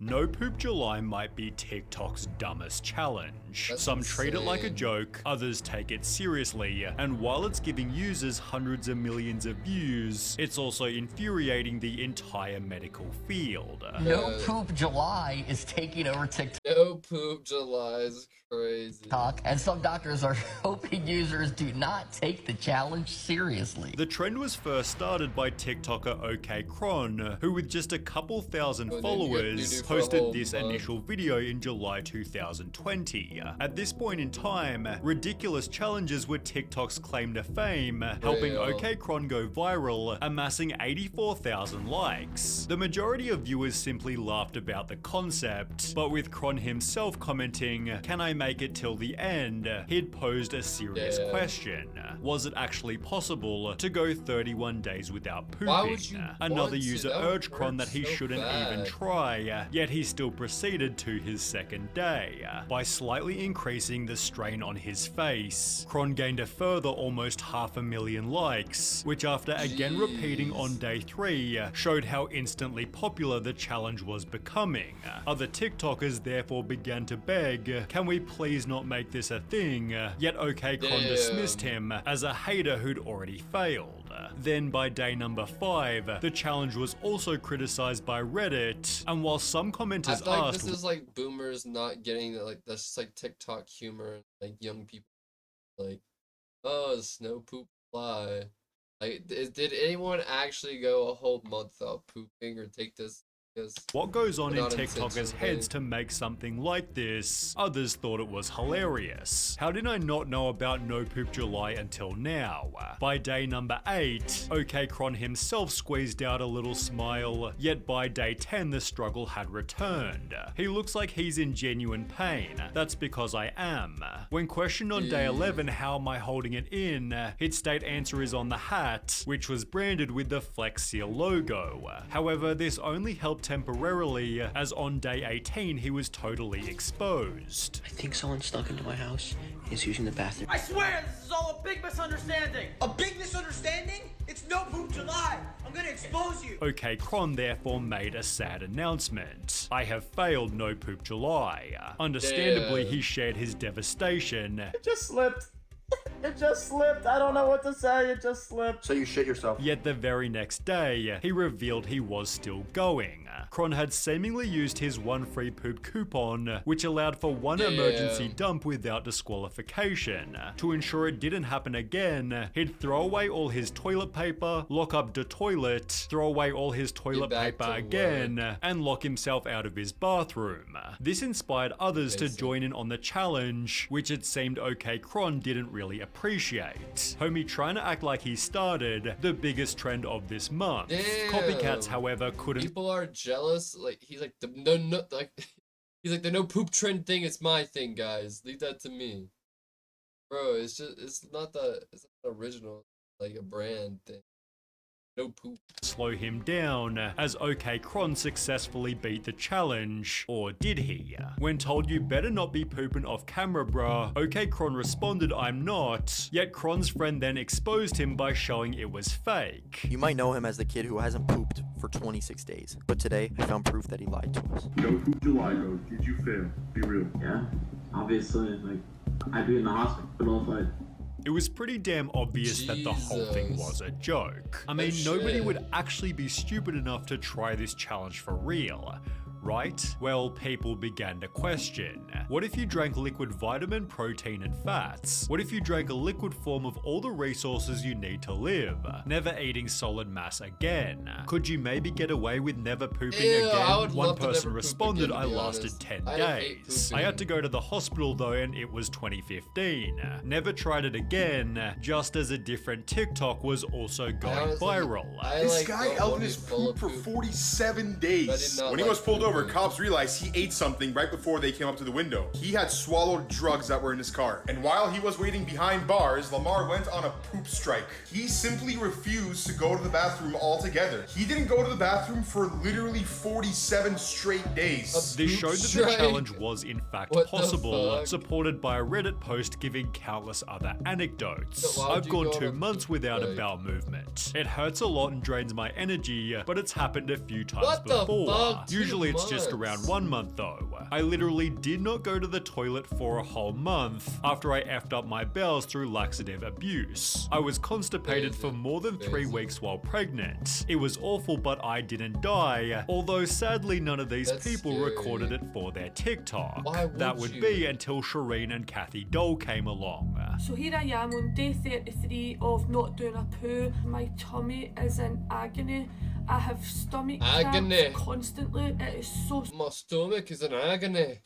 No Poop July might be TikTok's dumbest challenge. Some treat it like a joke, others take it seriously, and while it's giving users hundreds of millions of views, it's also infuriating the entire medical field. No Poop July is taking over TikTok. No Poop July is crazy. And some doctors are hoping users do not take the challenge seriously. The trend was first started by TikToker OKCron, who with just a couple thousand followers posted this initial video in July 2020. At this point in time, ridiculous challenges were TikTok's claim to fame, helping OKCron go viral, amassing 84,000 likes. The majority of viewers simply laughed about the concept, but with Cron himself commenting, "Can I make it till the end?" he'd posed a serious question. Was it actually possible to go 31 days without pooping? Another user urged Cron that he shouldn't even try, yet he still proceeded to his second day. By slightly increasing the strain on his face, Cron gained a further almost 500,000 likes, which after again repeating on day 3, showed how instantly popular the challenge was becoming. Other TikTokers therefore began to beg, "Can we please not make this a thing?" Yet OKCron dismissed him as a hater who'd already failed. Then by day number 5, the challenge was also criticized by Reddit, and while some commenters asked, "This is like boomers not getting that, like that's just like TikTok humor, like young people, like, oh, it's no poop fly." Like, did anyone actually go a whole month without pooping or take this? What goes on in TikTokers' heads to make something like this? Others thought it was hilarious. How did I not know about No Poop July until now? By day number 8, OKCron himself squeezed out a little smile, yet by day 10 the struggle had returned. He looks like he's in genuine pain. That's because I am. When questioned on day 11 how am I holding it in, he'd state answer is on the hat, which was branded with the Flex Seal logo. However, this only helped temporarily, as on day 18 he was totally exposed. I think someone snuck into my house and is using the bathroom. I swear this is all a big misunderstanding! A big misunderstanding? It's No Poop July! I'm gonna expose you! OKCron therefore made a sad announcement. "I have failed No Poop July." Understandably, he shared his devastation. It just slipped. It just slipped. I don't know what to say. It just slipped. So you shit yourself. Yet the very next day, he revealed he was still going. Cron had seemingly used his one free poop coupon, which allowed for one emergency dump without disqualification. To ensure it didn't happen again, he'd throw away all his toilet paper, lock up the toilet, throw away all his toilet paper again, and lock himself out of his bathroom. This inspired others to join in on the challenge, which it seemed OKCron didn't really appreciate. Homie trying to act like he started the biggest trend of this month. Copycats, however, couldn't. People are jealous. Like he's like he's like the no poop trend thing. It's my thing, guys. Leave that to me, bro. It's not original, like a brand thing. No poop. Slow him down, as OKCron successfully beat the challenge, or did he? When told you better not be pooping off camera bruh, OKCron responded I'm not, yet Cron's friend then exposed him by showing it was fake. You might know him as the kid who hasn't pooped for 26 days, but today I found proof that he lied to us. No Poop July, bro. Did you fail? Be real. Yeah, obviously, like, I'd be in the hospital if I... It was pretty damn obvious that the whole thing was a joke. I mean, nobody would actually be stupid enough to try this challenge for real, right? Well, people began to question. What if you drank liquid vitamin, protein, and fats? What if you drank a liquid form of all the resources you need to live? Never eating solid mass again. Could you maybe get away with never pooping again? One person responded, I lasted 10 days. I had to go to the hospital though, and it was 2015. Never tried it again, just as a different TikTok was also going viral. This guy Elvin has pooped for 47 days. When he was pulled over, cops realized he ate something right before they came up to the window. He had swallowed drugs that were in his car. And while he was waiting behind bars, Lamar went on a poop strike. He simply refused to go to the bathroom altogether. He didn't go to the bathroom for literally 47 straight days. This showed that the challenge was in fact possible, supported by a Reddit post giving countless other anecdotes. I've gone 2 months without a bowel movement. It hurts a lot and drains my energy, but it's happened a few times before. Usually it's It's just around 1 month though. I literally did not go to the toilet for a whole month after I effed up my bowels through laxative abuse. I was constipated for more than 3 weeks while pregnant. It was awful, but I didn't die, although sadly none of these people recorded it for their TikTok. That would be until Shireen and Kathy Dole came along. So here I am on day 33 of not doing a poo. My tummy is in agony. I have stomach cramps constantly. It is so... My stomach is in agony.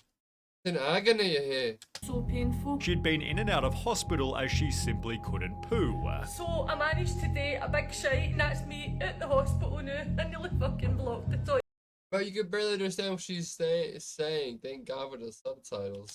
In agony here. So painful. She'd been in and out of hospital as she simply couldn't poo. So I managed to do a big shite, and that's me at the hospital now. I nearly fucking blocked the toilet. Bro, you can barely understand what she's saying. Thank God for the subtitles.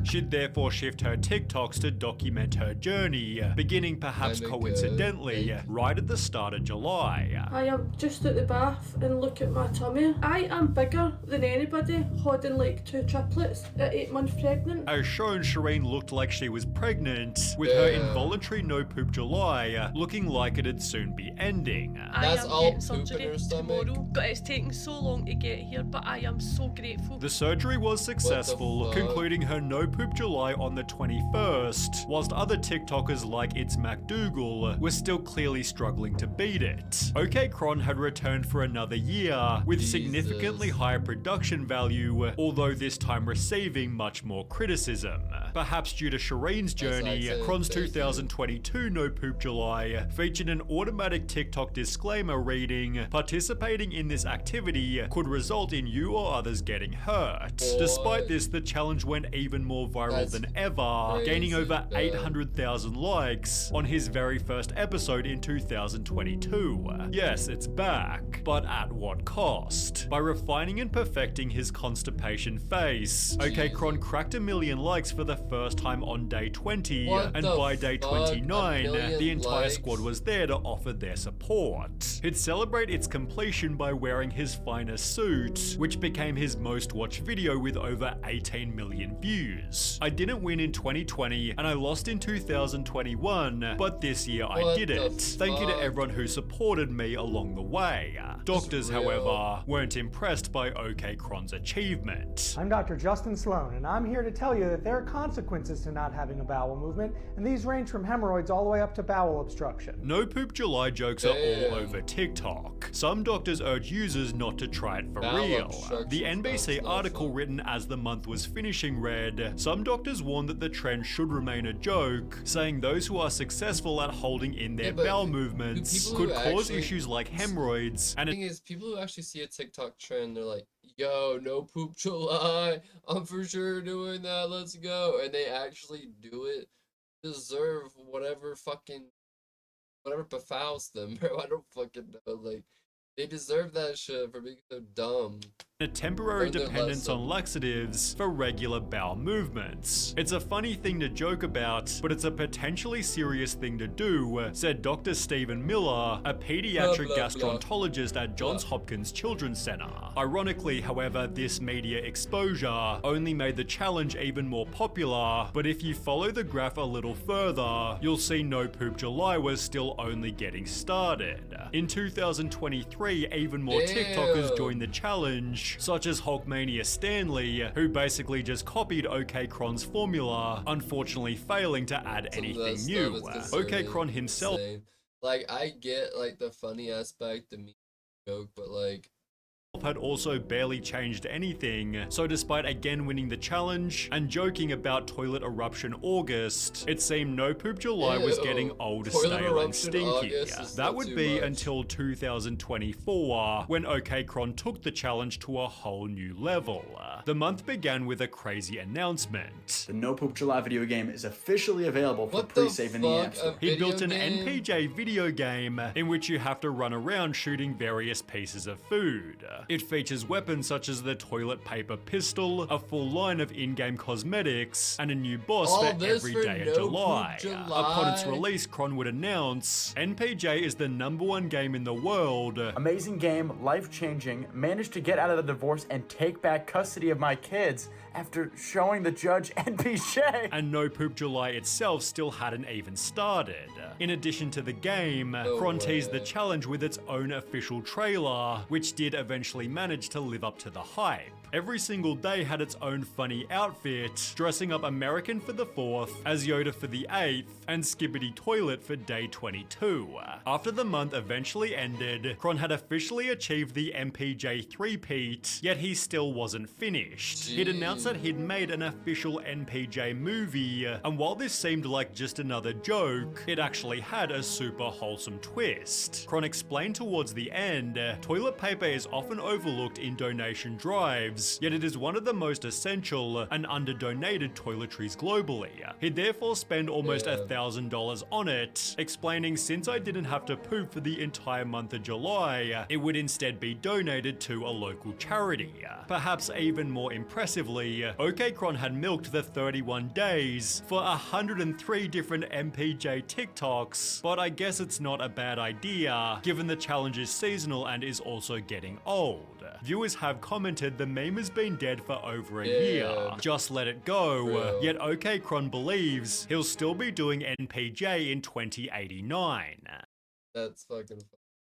She'd therefore shift her TikToks to document her journey, beginning perhaps coincidentally right at the start of July. I am just at the bath and look at my tummy. I am bigger than anybody, holding like 2 triplets at 8 months pregnant. As shown, Shireen looked like she was pregnant, with her involuntary no poop July looking like it'd soon be ending. That's all poop in her stomach. It's taken so long to get here, but I am so grateful. The surgery was successful, concluding her no poop July on the 21st, whilst other TikTokers like It's MacDougal were still clearly struggling to beat it. OK Cron had returned for another year, with significantly higher production value, although this time receiving much more criticism. Perhaps due to Shireen's journey, Cron's 2022 No Poop July featured an automatic TikTok disclaimer reading, "Participating in this activity could result in you or others getting hurt." Despite this, the challenge went even more viral than ever, gaining over 800,000 likes on his very first episode in 2022. Yes, it's back, but at what cost? By refining and perfecting his constipation face. OK Cron cracked 1 million likes for the first time on day 20, and by day 29, the entire squad was there to offer their support. He'd celebrate its completion by wearing his finest suit, which became his most watched video with over 18 million views. I didn't win in 2020 and I lost in 2021, but this year I did it. Thank you to everyone who supported me along the way. Doctors, however, weren't impressed by OK Cron's achievement. I'm Dr. Justin Sloan, and I'm here to tell you that there are consequences to not having a bowel movement, and these range from hemorrhoids all the way up to bowel obstruction. No Poop July jokes are all over TikTok. Some doctors urge users not to try it for real. The NBC article written as the month was finishing read, "Some doctors warn that the trend should remain a joke, saying those who are successful at holding in their bowel movements could cause issues like hemorrhoids." And the thing is, people who actually see a TikTok trend, they're like, "Yo, no poop July, I'm for sure doing that, let's go," and they actually do it, deserve whatever befouls them, bro. I don't fucking know, like, they deserve that shit for being so dumb. A temporary dependence on laxatives for regular bowel movements. It's a funny thing to joke about, but it's a potentially serious thing to do, said Dr. Stephen Miller, a pediatric gastroenterologist at Johns Hopkins Children's Center. Ironically, however, this media exposure only made the challenge even more popular, but if you follow the graph a little further, you'll see No Poop July was still only getting started. In 2023, even more TikTokers joined the challenge, such as Hulkmania Stanley, who basically just copied OK Cron's formula, unfortunately failing to add anything new. OK Cron himself, like, I get like the funny aspect, the meme joke, but like, had also barely changed anything, so despite again winning the challenge and joking about toilet eruption August, it seemed No Poop July was getting old, stale and stinky. That would be until 2024, when OK Cron took the challenge to a whole new level. The month began with a crazy announcement. The No Poop July video game is officially available for pre-save in the App Store. He built an NPJ video game in which you have to run around shooting various pieces of food. It features weapons such as the toilet paper pistol, a full line of in-game cosmetics, and a new boss for every day of July. Upon its release, Cron would announce, "NPJ is the #1 game in the world. Amazing game, life-changing, managed to get out of the divorce and take back custody of my kids after showing the judge NPJ." And No Poop July itself still hadn't even started. In addition to the game, Cron teased the challenge with its own official trailer, which did eventually actually managed to live up to the hype. Every single day had its own funny outfit, dressing up American for the 4th, as Yoda for the 8th, and Skibbity Toilet for day 22. After the month eventually ended, Kron had officially achieved the MPJ 3-peat, yet he still wasn't finished. He'd announced that he'd made an official MPJ movie, and while this seemed like just another joke, it actually had a super wholesome twist. Kron explained towards the end, toilet paper is often overlooked in donation drives, yet it is one of the most essential and under-donated toiletries globally. He'd therefore spend almost $1,000 on it, explaining since I didn't have to poop for the entire month of July, it would instead be donated to a local charity. Perhaps even more impressively, OK Kron had milked the 31 days for 103 different MPJ TikToks, but I guess it's not a bad idea, given the challenge is seasonal and is also getting old. Viewers have commented the meme has been dead for over a year. Just let it go. Bro. Yet OK Kron believes he'll still be doing NPJ in 2089. That's fucking